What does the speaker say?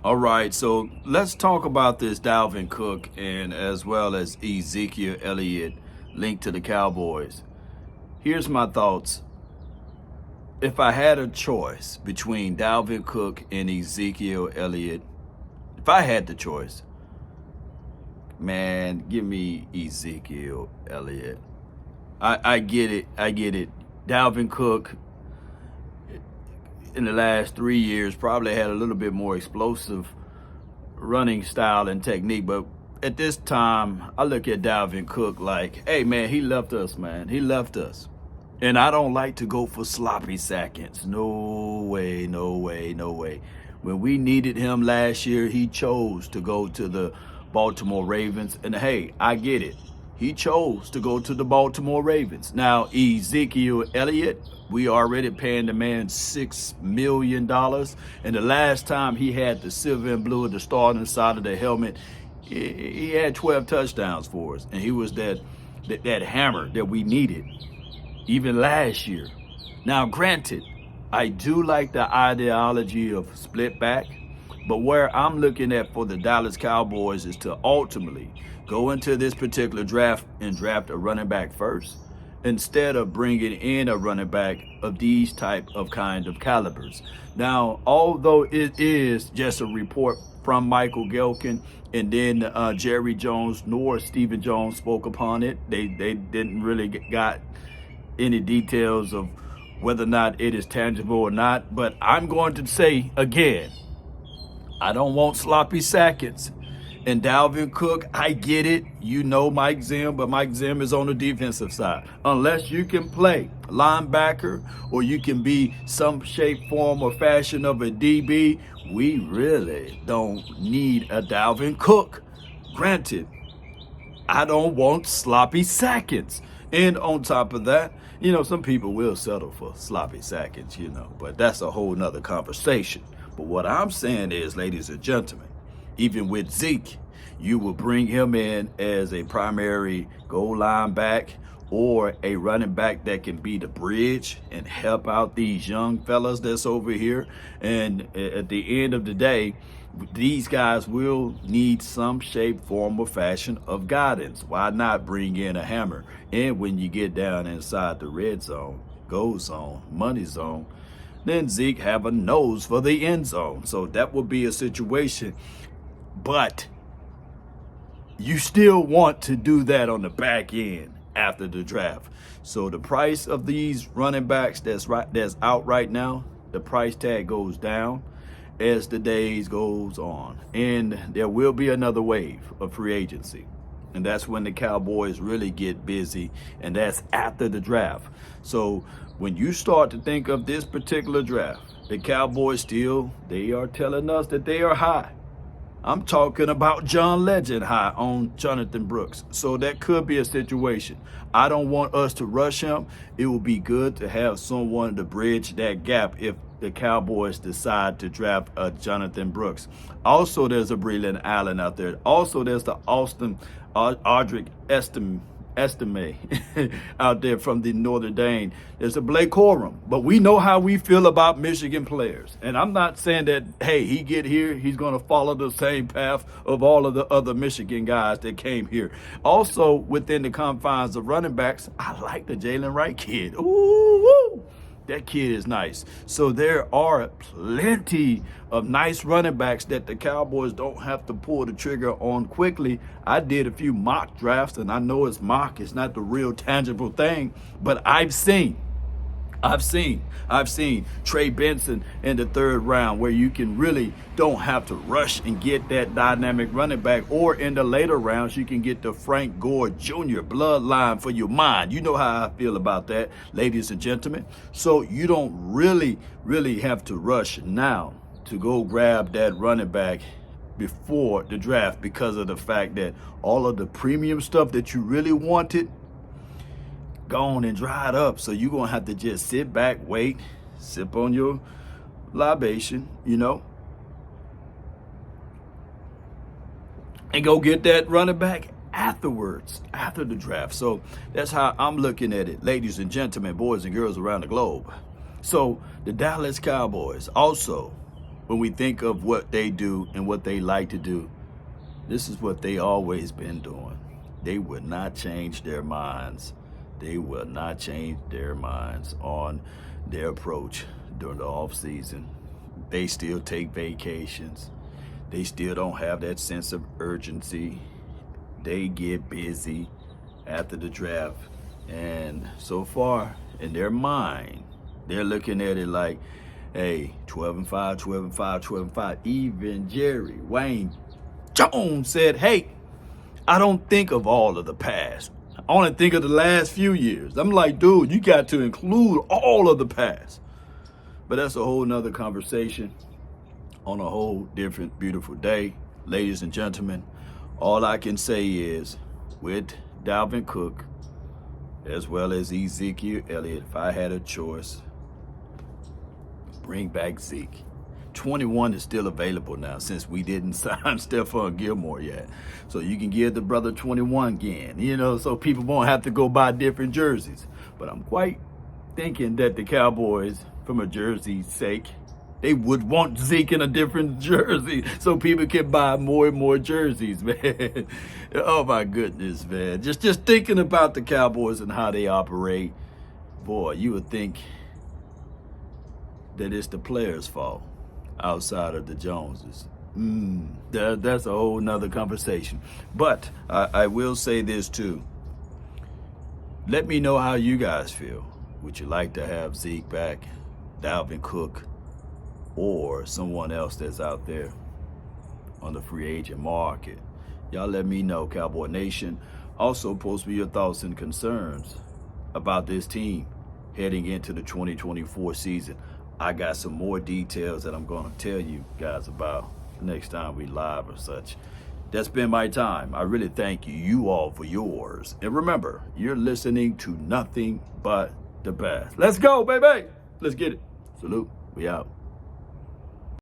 All right, so let's talk about this Dalvin Cook and as well as Ezekiel Elliott linked to the Cowboys. Here's my thoughts. If I had a choice between Dalvin Cook and Ezekiel Elliott, if I had the choice, man, give me Ezekiel Elliott. I get it. Dalvin Cook in the last 3 years probably had a little bit more explosive running style and technique, but at this time I look at Dalvin Cook like, hey man, he left us, man. He left us. And I don't like to go for sloppy seconds. No way. When we needed him last year, he chose to go to the Baltimore Ravens. And hey, I get it. He chose to go to the Baltimore Ravens. Now, Ezekiel Elliott, we already paying the man $6 million. And the last time he had the silver and blue at the starting side of the helmet, he had 12 touchdowns for us. And he was that hammer that we needed, even last year. Now, granted, I do like the ideology of split back, but where I'm looking at for the Dallas Cowboys is to ultimately go into this particular draft and draft a running back first, instead of bringing in a running back of these type of kind of calibers. Now, although it is just a report from Michael Gehlken, and then Jerry Jones nor Stephen Jones spoke upon it, they didn't really got any details of whether or not it is tangible or not. But I'm going to say again, I don't want sloppy seconds. And Dalvin Cook, I get it. You know Mike Zim, but Mike Zim is on the defensive side. Unless you can play linebacker or you can be some shape, form, or fashion of a DB, we really don't need a Dalvin Cook. Granted, I don't want sloppy seconds. And on top of that, some people will settle for sloppy seconds, but that's a whole nother conversation. But what I'm saying is, ladies and gentlemen, even with Zeke, you will bring him in as a primary goal line back or a running back that can be the bridge and help out these young fellas that's over here. And at the end of the day, these guys will need some shape, form, or fashion of guidance. Why not bring in a hammer? And when you get down inside the red zone, goal zone, money zone, then Zeke have a nose for the end zone. So that would be a situation. But you still want to do that on the back end after the draft. So the price of these running backs that's out right now, the price tag goes down as the days goes on. And there will be another wave of free agency. And that's when the Cowboys really get busy, and that's after the draft. So when you start to think of this particular draft, the Cowboys they are telling us that they are high. I'm talking about John Legend high on Jonathan Brooks. So that could be a situation. I don't want us to rush him. It will be good to have someone to bridge that gap if the Cowboys decide to draft Jonathan Brooks. Also, there's a Breland Allen out there. Also, there's the Austin Audric Estime out there from the Notre Dame. There's a Blake Corum. But we know how we feel about Michigan players. And I'm not saying that, hey, he get here, he's going to follow the same path of all of the other Michigan guys that came here. Also, within the confines of running backs, I like the Jalen Wright kid. Ooh, that kid is nice. So there are plenty of nice running backs that the Cowboys don't have to pull the trigger on quickly. I did a few mock drafts, and I know it's mock. It's not the real tangible thing, but I've seen Trey Benson in the third round where you can really don't have to rush and get that dynamic running back, or in the later rounds you can get the Frank Gore Jr. bloodline for your mind. You know how I feel about that, ladies and gentlemen. So you don't really have to rush now to go grab that running back before the draft, because of the fact that all of the premium stuff that you really wanted gone and dried up. So you're going to have to just sit back, wait, sip on your libation, and go get that running back afterwards, after the draft. So that's how I'm looking at it, ladies and gentlemen, boys and girls around the globe. So the Dallas Cowboys also when we think of what they do and what they like to do, this is what they always been doing. They will not change their minds. They will not change their minds on their approach during the off season. They still take vacations. They still don't have that sense of urgency. They get busy after the draft. And so far in their mind, they're looking at it like, hey, 12-5, 12-5, 12-5. Even Jerry Wayne Jones said, hey, I don't think of all of the past. I only think of the last few years. I'm like, dude, you got to include all of the past. But that's a whole nother conversation on a whole different beautiful day. Ladies and gentlemen, all I can say is with Dalvin Cook as well as Ezekiel Elliott, if I had a choice, bring back Zeke. 21 is still available now since we didn't sign Stephon Gilmore yet. So you can give the brother 21 again, so people won't have to go buy different jerseys. But I'm quite thinking that the Cowboys, from a jersey sake, they would want Zeke in a different jersey so people can buy more and more jerseys, man. Oh, my goodness, man. Just thinking about the Cowboys and how they operate, boy, you would think that it's the players' fault outside of the Joneses. That's a whole nother conversation. But I will say this, too. Let me know how you guys feel. Would you like to have Zeke back, Dalvin Cook, or someone else that's out there on the free agent market? Y'all let me know, Cowboy Nation. Also, post me your thoughts and concerns about this team heading into the 2024 season. I got some more details that I'm going to tell you guys about next time we live or such. That's been my time. I really thank you all for yours. And remember, you're listening to nothing but the best. Let's go, baby. Let's get it. Salute. We out.